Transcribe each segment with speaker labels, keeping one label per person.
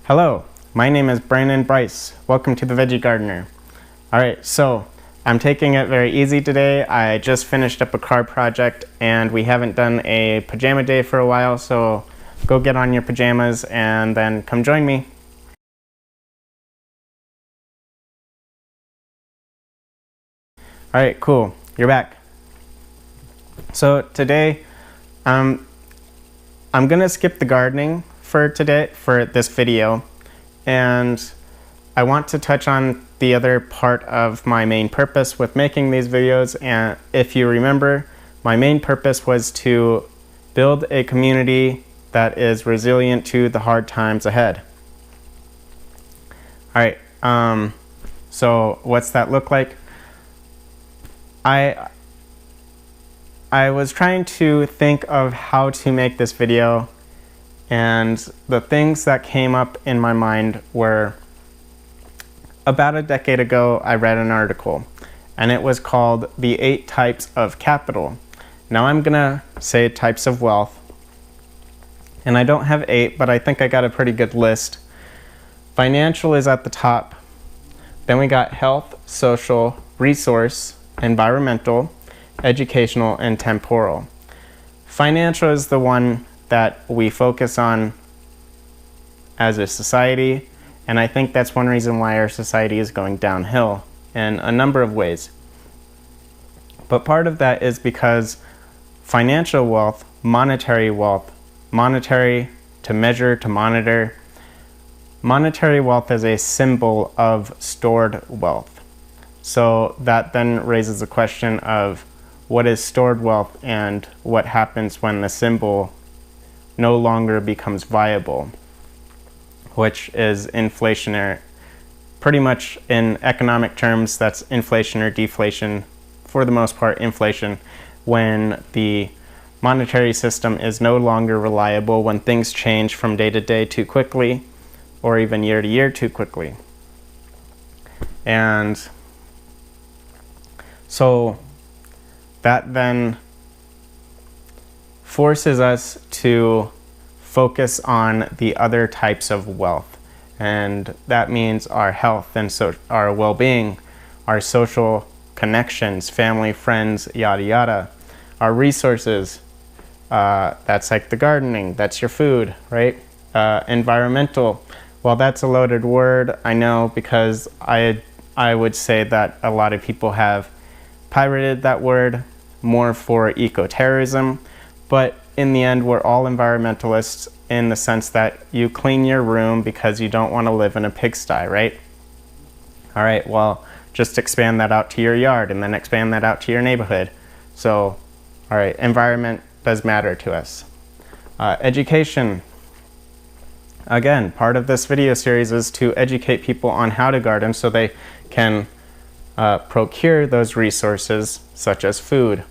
Speaker 1: Hello, my name is Brandon Bryce. Welcome to the Veggie Gardener. Alright, so I'm taking it very easy today. I just finished up a car project and we haven't done a pajama day for a while, so go get on your pajamas and then come join me. Alright, cool. You're back. So today, I'm gonna skip the gardening for this video, and I want to touch on the other part of my main purpose with making these videos. And if you remember, my main purpose was to build a community that is resilient to the hard times ahead. Alright, so what's that look like? I was trying to think of how to make this video, and the things that came up in my mind were, about a decade ago I read an article and it was called The 8 Types of Capital. Now I'm gonna say types of wealth, and I don't have 8, but I think I got a pretty good list. Financial is at the top, then we got health, social, resource, environmental, educational, and temporal. Financial is the one that we focus on as a society, and I think that's one reason why our society is going downhill in a number of ways. But part of that is because financial wealth, monetary to measure, to monitor, monetary wealth is a symbol of stored wealth. So that then raises the question of what is stored wealth and what happens when the symbol no longer becomes viable, which is inflationary. Pretty much in economic terms, that's inflation or deflation, for the most part inflation, when the monetary system is no longer reliable, when things change from day to day too quickly, or even year to year too quickly. And so that then forces us to focus on the other types of wealth, and that means our health and our well-being, our social connections, family, friends, yada yada, our resources, that's like the gardening, that's your food, right? Environmental, well, that's a loaded word, I know, because I would say that a lot of people have pirated that word more for eco-terrorism, but in the end we're all environmentalists in the sense that you clean your room because you don't want to live in a pigsty, right? Alright, well, just expand that out to your yard and then expand that out to your neighborhood. So, alright, environment does matter to us. Education. Again, part of this video series is to educate people on how to garden so they can procure those resources such as food.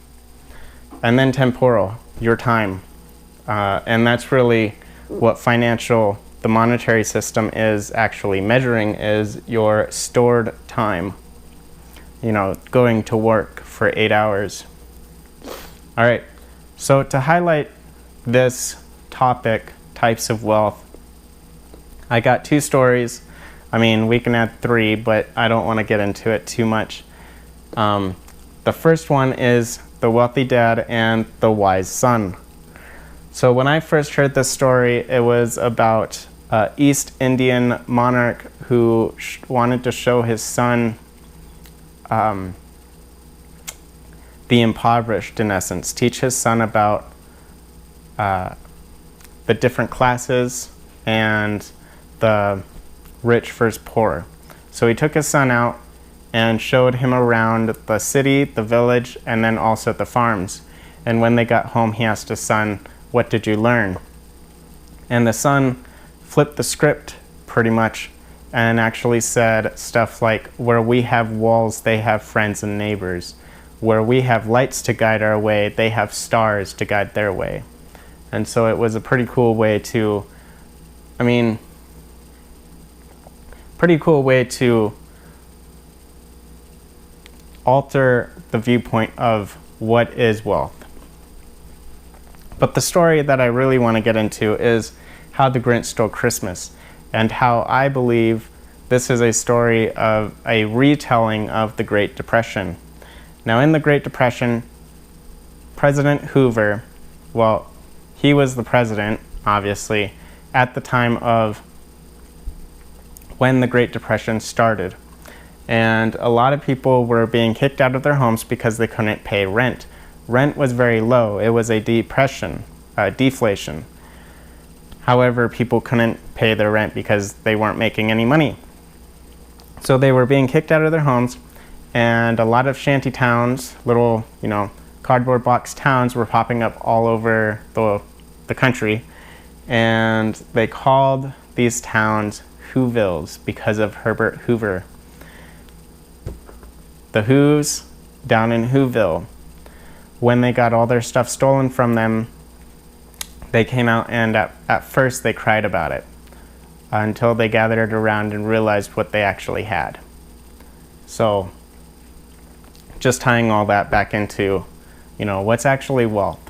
Speaker 1: And then temporal, your time. And that's really what the monetary system is actually measuring, is your stored time. You know, going to work for 8 hours. All right, so to highlight this topic, types of wealth, I got 2 stories. I mean, we can add 3, but I don't want to get into it too much. The first one is the wealthy dad and the wise son. So when I first heard this story, it was about an East Indian monarch who wanted to show his son the impoverished, in essence, teach his son about the different classes and the rich versus poor. So he took his son out and showed him around the city, the village, and then also the farms. And when they got home, he asked his son, "What did you learn?" And the son flipped the script pretty much and actually said stuff like, "Where we have walls, they have friends and neighbors. Where we have lights to guide our way, they have stars to guide their way." And so it was a pretty cool way to, alter the viewpoint of what is wealth. But the story that I really want to get into is How the Grinch Stole Christmas. and how I believe this is a story of a retelling of the Great Depression. Now, in the Great Depression, President Hoover, well, he was the president, obviously, at the time of when the Great Depression started. And a lot of people were being kicked out of their homes because they couldn't pay rent. Rent was very low. It was a deflation. However, people couldn't pay their rent because they weren't making any money. So they were being kicked out of their homes, and a lot of shanty towns, little, cardboard box towns, were popping up all over the country, and they called these towns Whovilles because of Herbert Hoover. The Who's down in Whoville, when they got all their stuff stolen from them, they came out and at first they cried about it until they gathered around and realized what they actually had. So just tying all that back into, what's actually wealth.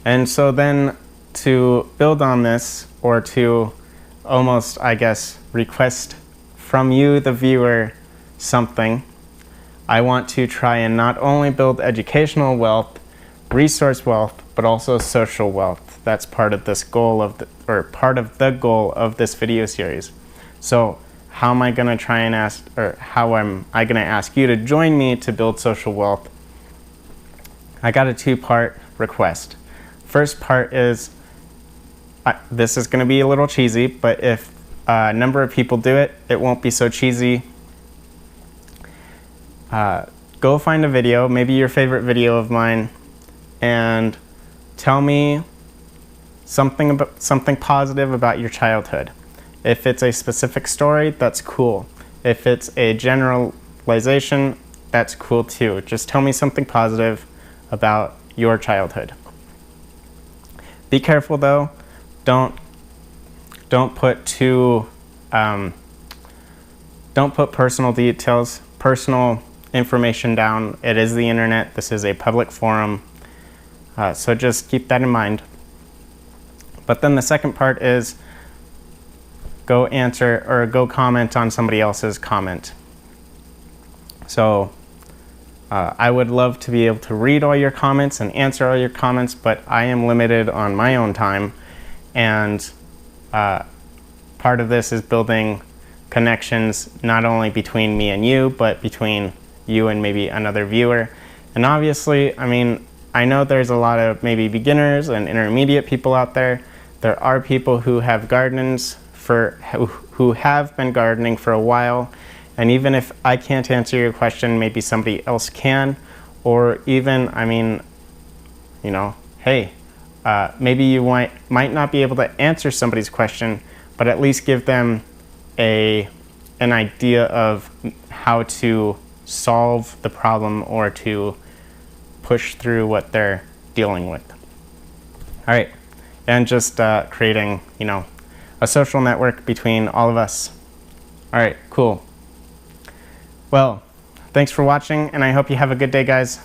Speaker 1: And so then to build on this, or to almost, I guess, request from you, the viewer, something, I want to try and not only build educational wealth, resource wealth, but also social wealth. That's part of this goal part of the goal of this video series. So how am I going to try and how am I going to ask you to join me to build social wealth? I got a two-part request. First part is, this is going to be a little cheesy, but if a number of people do it, it won't be so cheesy. Go find a video, maybe your favorite video of mine, and tell me something positive about your childhood. If it's a specific story, that's cool. If it's a generalization, that's cool too. Just tell me something positive about your childhood. Be careful though. Don't put personal details, personal information down. It is the internet. This is a public forum. So just keep that in mind. But then the second part is go answer or go comment on somebody else's comment. So I would love to be able to read all your comments and answer all your comments, but I am limited on my own time. And part of this is building connections not only between me and you, but between you and maybe another viewer. And obviously, I know there's a lot of maybe beginners and intermediate people out there. There are people who have gardens who have been gardening for a while, and even if I can't answer your question, maybe somebody else can. Or even, hey, maybe you might not be able to answer somebody's question, but at least give them an idea of how to solve the problem or to push through what they're dealing with. All right, and just creating, a social network between all of us. All right, cool. Well, thanks for watching, and I hope you have a good day, guys.